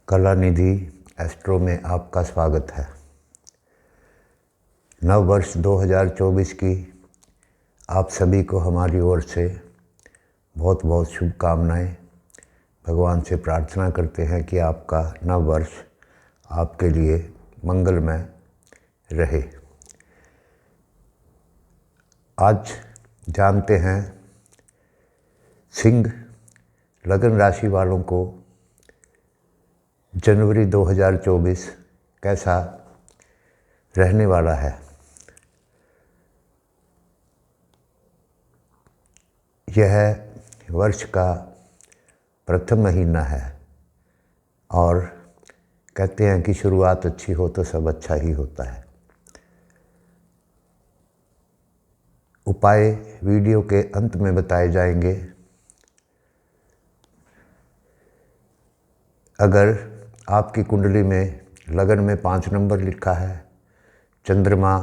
Kalanidhi astro में आपका स्वागत है। नव वर्ष 2024 की आप सभी को हमारी ओर से बहुत बहुत शुभकामनाएं। भगवान से प्रार्थना करते हैं कि आपका नव वर्ष आपके लिए मंगलमय रहे। आज जानते हैं सिंह लगन राशि वालों को जनवरी 2024 कैसा रहने वाला है। यह वर्ष का प्रथम महीना है और कहते हैं कि शुरुआत अच्छी हो तो सब अच्छा ही होता है। उपाय वीडियो के अंत में बताए जाएंगे। अगर आपकी कुंडली में लगन में 5 नंबर लिखा है, चंद्रमा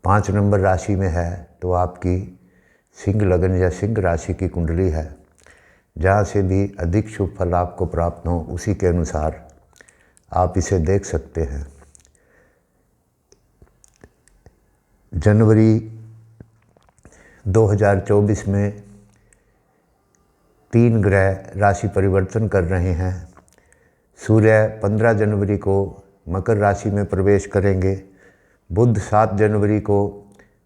5 नंबर राशि में है, तो आपकी सिंह लगन या सिंह राशि की कुंडली है। जहाँ से भी अधिक शुभ फल आपको प्राप्त हो उसी के अनुसार आप इसे देख सकते हैं। जनवरी 2024 में 3 ग्रह राशि परिवर्तन कर रहे हैं। सूर्य 15 जनवरी को मकर राशि में प्रवेश करेंगे, बुध 7 जनवरी को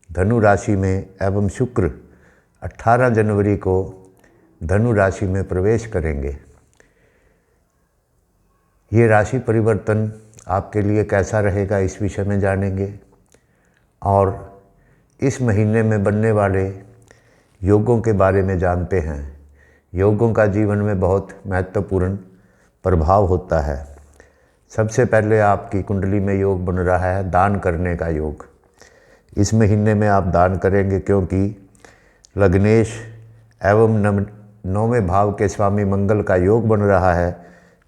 धनु राशि में एवं शुक्र 18 जनवरी को धनु राशि में प्रवेश करेंगे। ये राशि परिवर्तन आपके लिए कैसा रहेगा इस विषय में जानेंगे और इस महीने में बनने वाले योगों के बारे में जानते हैं। योगों का जीवन में बहुत महत्वपूर्ण प्रभाव होता है। सबसे पहले आपकी कुंडली में योग बन रहा है दान करने का योग। इस महीने में आप दान करेंगे क्योंकि लग्नेश एवं 9वें भाव के स्वामी मंगल का योग बन रहा है,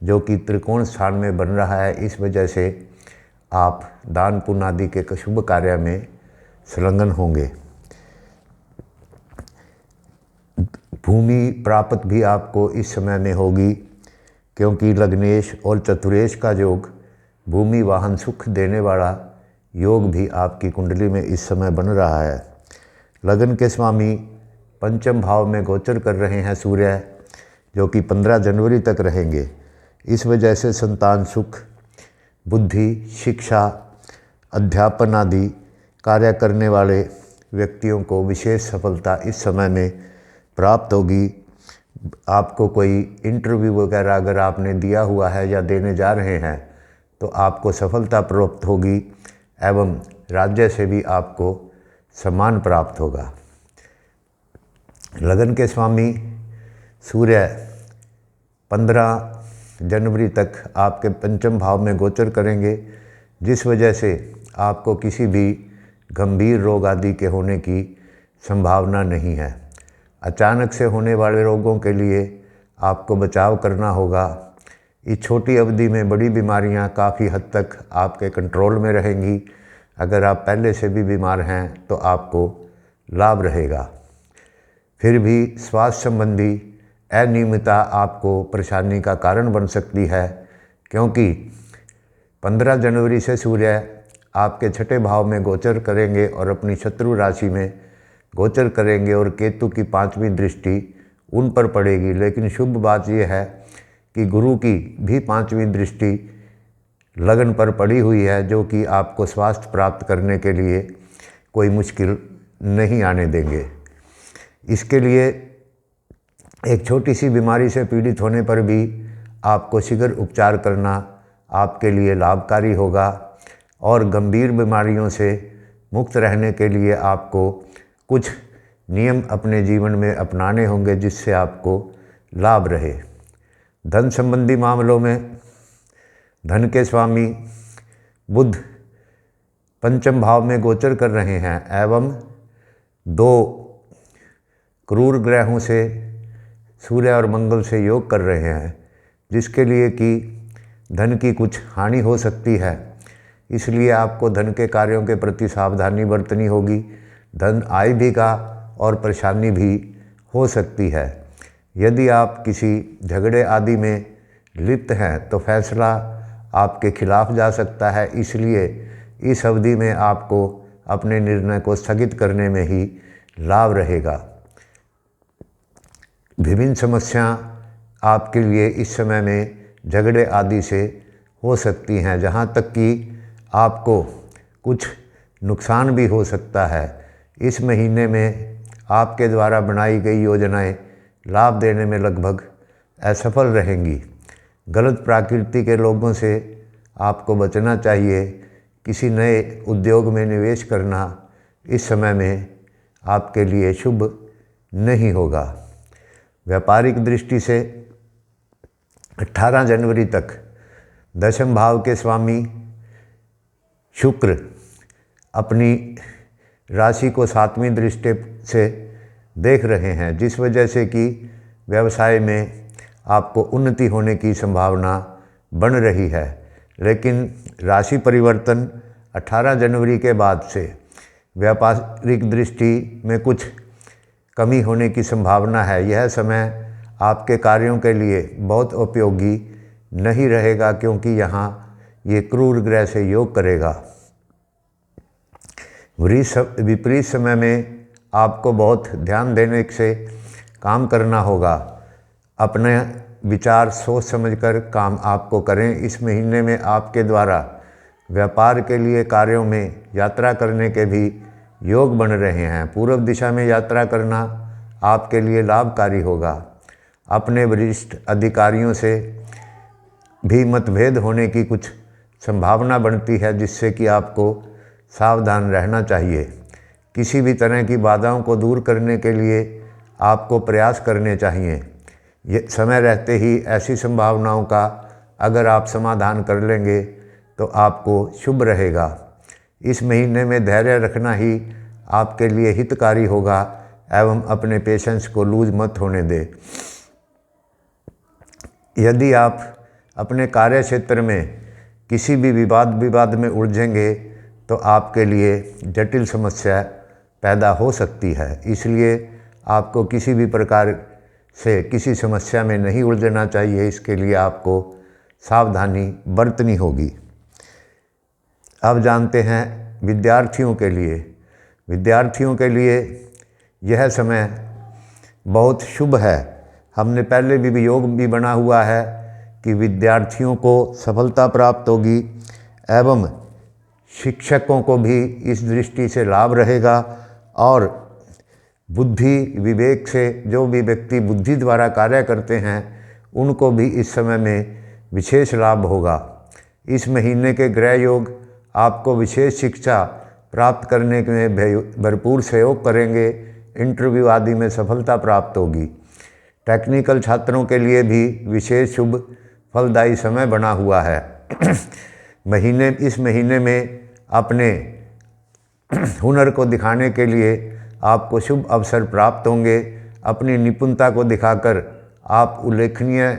जो कि त्रिकोण स्थान में बन रहा है। इस वजह से आप दान पुण्य आदि के शुभ कार्य में संलग्न होंगे। भूमि प्राप्त भी आपको इस समय में होगी क्योंकि लग्नेश और चतुरेश का योग भूमि वाहन सुख देने वाला योग भी आपकी कुंडली में इस समय बन रहा है। लगन के स्वामी पंचम भाव में गोचर कर रहे हैं सूर्य, जो कि 15 जनवरी तक रहेंगे। इस वजह से संतान सुख, बुद्धि, शिक्षा, अध्यापन आदि कार्य करने वाले व्यक्तियों को विशेष सफलता इस समय में प्राप्त होगी। आपको कोई इंटरव्यू वगैरह अगर आपने दिया हुआ है या देने जा रहे हैं तो आपको सफलता प्राप्त होगी एवं राज्य से भी आपको सम्मान प्राप्त होगा। लगन के स्वामी सूर्य 15 जनवरी तक आपके पंचम भाव में गोचर करेंगे, जिस वजह से आपको किसी भी गंभीर रोग आदि के होने की संभावना नहीं है। अचानक से होने वाले रोगों के लिए आपको बचाव करना होगा। इस छोटी अवधि में बड़ी बीमारियां काफ़ी हद तक आपके कंट्रोल में रहेंगी। अगर आप पहले से भी बीमार हैं तो आपको लाभ रहेगा। फिर भी स्वास्थ्य संबंधी अनियमितता आपको परेशानी का कारण बन सकती है, क्योंकि 15 जनवरी से सूर्य आपके 6ठे भाव में गोचर करेंगे और अपनी शत्रु राशि में गोचर करेंगे और केतु की 5वीं दृष्टि उन पर पड़ेगी। लेकिन शुभ बात यह है कि गुरु की भी 5वीं दृष्टि लगन पर पड़ी हुई है, जो कि आपको स्वास्थ्य प्राप्त करने के लिए कोई मुश्किल नहीं आने देंगे। इसके लिए एक छोटी सी बीमारी से पीड़ित होने पर भी आपको शीघ्र उपचार करना आपके लिए लाभकारी होगा और गंभीर बीमारियों से मुक्त रहने के लिए आपको कुछ नियम अपने जीवन में अपनाने होंगे, जिससे आपको लाभ रहे। धन संबंधी मामलों में धन के स्वामी बुध पंचम भाव में गोचर कर रहे हैं एवं 2 क्रूर ग्रहों से सूर्य और मंगल से योग कर रहे हैं, जिसके लिए कि धन की कुछ हानि हो सकती है। इसलिए आपको धन के कार्यों के प्रति सावधानी बरतनी होगी। धन आय भी का और परेशानी भी हो सकती है। यदि आप किसी झगड़े आदि में लिप्त हैं तो फैसला आपके खिलाफ जा सकता है। इसलिए इस अवधि में आपको अपने निर्णय को स्थगित करने में ही लाभ रहेगा। विभिन्न समस्या आपके लिए इस समय में झगड़े आदि से हो सकती हैं, जहाँ तक कि आपको कुछ नुकसान भी हो सकता है। इस महीने में आपके द्वारा बनाई गई योजनाएं लाभ देने में लगभग असफल रहेंगी। गलत प्रकृति के लोगों से आपको बचना चाहिए। किसी नए उद्योग में निवेश करना इस समय में आपके लिए शुभ नहीं होगा। व्यापारिक दृष्टि से 18 जनवरी तक दशम भाव के स्वामी शुक्र अपनी राशि को 7वीं दृष्टि से देख रहे हैं, जिस वजह से कि व्यवसाय में आपको उन्नति होने की संभावना बन रही है। लेकिन राशि परिवर्तन 18 जनवरी के बाद से व्यापारिक दृष्टि में कुछ कमी होने की संभावना है। यह समय आपके कार्यों के लिए बहुत उपयोगी नहीं रहेगा, क्योंकि यहाँ ये क्रूर ग्रह से योग करेगा। विपरीत समय में आपको बहुत ध्यान देने से काम करना होगा। अपने विचार सोच समझकर काम आपको करें। इस महीने में आपके द्वारा व्यापार के लिए कार्यों में यात्रा करने के भी योग बन रहे हैं। पूर्व दिशा में यात्रा करना आपके लिए लाभकारी होगा। अपने वरिष्ठ अधिकारियों से भी मतभेद होने की कुछ संभावना बनती है, जिससे कि आपको सावधान रहना चाहिए। किसी भी तरह की बाधाओं को दूर करने के लिए आपको प्रयास करने चाहिए। ये समय रहते ही ऐसी संभावनाओं का अगर आप समाधान कर लेंगे तो आपको शुभ रहेगा। इस महीने में धैर्य रखना ही आपके लिए हितकारी होगा एवं अपने पेशेंस को लूज मत होने दें। यदि आप अपने कार्य क्षेत्र में किसी भी विवाद में उलझेंगे तो आपके लिए जटिल समस्या पैदा हो सकती है। इसलिए आपको किसी भी प्रकार से किसी समस्या में नहीं उलझना चाहिए। इसके लिए आपको सावधानी बरतनी होगी। अब जानते हैं विद्यार्थियों के लिए। विद्यार्थियों के लिए यह समय बहुत शुभ है। हमने पहले भी योग भी बना हुआ है कि विद्यार्थियों को सफलता प्राप्त होगी एवं शिक्षकों को भी इस दृष्टि से लाभ रहेगा और बुद्धि विवेक से जो भी व्यक्ति बुद्धि द्वारा कार्य करते हैं उनको भी इस समय में विशेष लाभ होगा। इस महीने के ग्रह योग आपको विशेष शिक्षा प्राप्त करने में भरपूर सहयोग करेंगे। इंटरव्यू आदि में सफलता प्राप्त होगी। टेक्निकल छात्रों के लिए भी विशेष शुभ फलदायी समय बना हुआ है। इस महीने में अपने हुनर को दिखाने के लिए आपको शुभ अवसर प्राप्त होंगे। अपनी निपुणता को दिखाकर आप उल्लेखनीय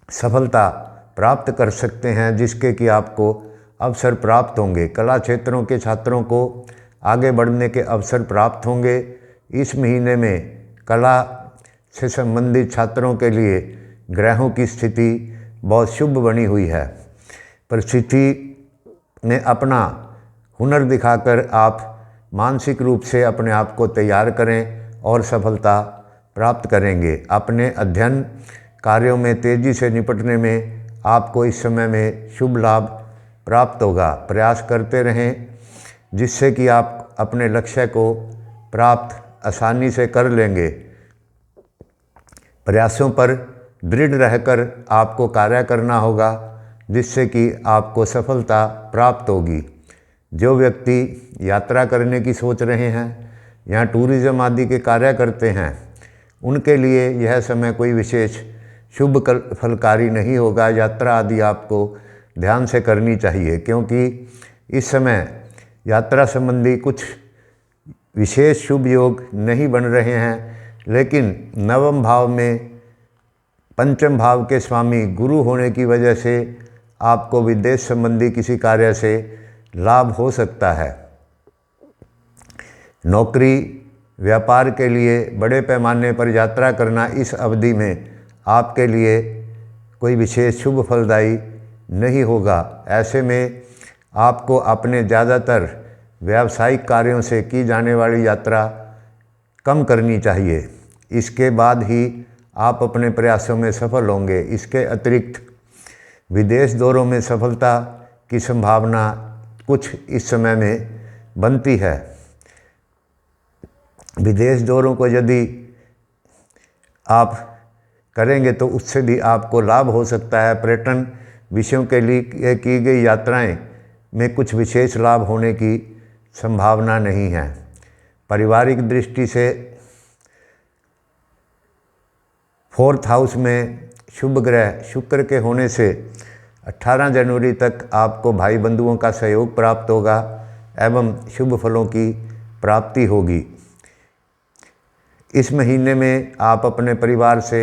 सफलता प्राप्त कर सकते हैं, जिसके कि आपको अवसर प्राप्त होंगे। कला क्षेत्रों के छात्रों को आगे बढ़ने के अवसर प्राप्त होंगे। इस महीने में कला से संबंधित छात्रों के लिए ग्रहों की स्थिति बहुत शुभ बनी हुई है। परिस्थिति में अपना हुनर दिखाकर आप मानसिक रूप से अपने आप को तैयार करें और सफलता प्राप्त करेंगे। अपने अध्ययन कार्यों में तेज़ी से निपटने में आपको इस समय में शुभ लाभ प्राप्त होगा। प्रयास करते रहें, जिससे कि आप अपने लक्ष्य को प्राप्त आसानी से कर लेंगे। प्रयासों पर दृढ़ रहकर आपको कार्य करना होगा, जिससे कि आपको सफलता प्राप्त होगी। जो व्यक्ति यात्रा करने की सोच रहे हैं या टूरिज़्म आदि के कार्य करते हैं, उनके लिए यह समय कोई विशेष शुभ फलकारी नहीं होगा। यात्रा आदि आपको ध्यान से करनी चाहिए, क्योंकि इस समय यात्रा संबंधी कुछ विशेष शुभ योग नहीं बन रहे हैं। लेकिन नवम भाव में पंचम भाव के स्वामी गुरु होने की वजह से आपको विदेश संबंधी किसी कार्य से लाभ हो सकता है। नौकरी व्यापार के लिए बड़े पैमाने पर यात्रा करना इस अवधि में आपके लिए कोई विशेष शुभ फलदायी नहीं होगा। ऐसे में आपको अपने ज़्यादातर व्यावसायिक कार्यों से की जाने वाली यात्रा कम करनी चाहिए। इसके बाद ही आप अपने प्रयासों में सफल होंगे। इसके अतिरिक्त विदेश दौरों में सफलता की संभावना कुछ इस समय में बनती है। विदेश दौरों को यदि आप करेंगे तो उससे भी आपको लाभ हो सकता है। पर्यटन विषयों के लिए की गई यात्राएं में कुछ विशेष लाभ होने की संभावना नहीं है। पारिवारिक दृष्टि से 4th हाउस में शुभ ग्रह शुक्र के होने से 18 जनवरी तक आपको भाई बंधुओं का सहयोग प्राप्त होगा एवं शुभ फलों की प्राप्ति होगी। इस महीने में आप अपने परिवार से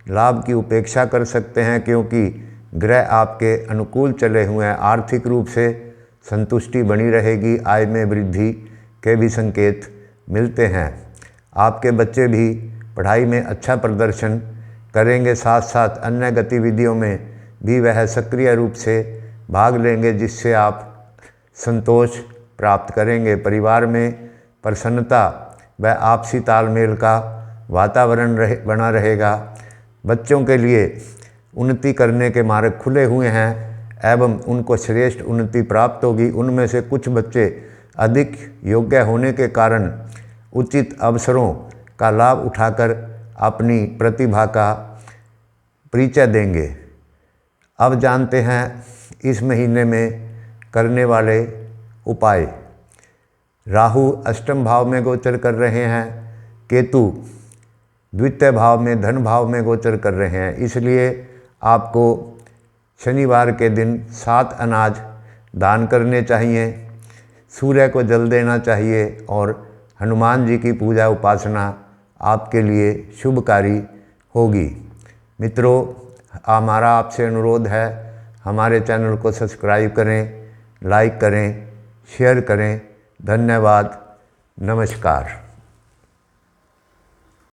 लाभ की उपेक्षा कर सकते हैं क्योंकि ग्रह आपके अनुकूल चले हुए हैं। आर्थिक रूप से संतुष्टि बनी रहेगी। आय में वृद्धि के भी संकेत मिलते हैं। आपके बच्चे भी पढ़ाई में अच्छा प्रदर्शन करेंगे, साथ साथ अन्य गतिविधियों में भी वह सक्रिय रूप से भाग लेंगे जिससे आप संतोष प्राप्त करेंगे। परिवार में प्रसन्नता व आपसी तालमेल का वातावरण बना रहेगा। बच्चों के लिए उन्नति करने के मार्ग खुले हुए हैं एवं उनको श्रेष्ठ उन्नति प्राप्त होगी। उनमें से कुछ बच्चे अधिक योग्य होने के कारण उचित अवसरों का लाभ उठाकर अपनी प्रतिभा का परिचय देंगे। अब जानते हैं इस महीने में करने वाले उपाय। राहु अष्टम भाव में गोचर कर रहे हैं, केतु द्वितीय भाव में धन भाव में गोचर कर रहे हैं। इसलिए आपको शनिवार के दिन 7 अनाज दान करने चाहिए, सूर्य को जल देना चाहिए और हनुमान जी की पूजा उपासना आपके लिए शुभकारी होगी। मित्रों, हमारा आपसे अनुरोध है, हमारे चैनल को सब्सक्राइब करें, लाइक करें, शेयर करें। धन्यवाद। नमस्कार।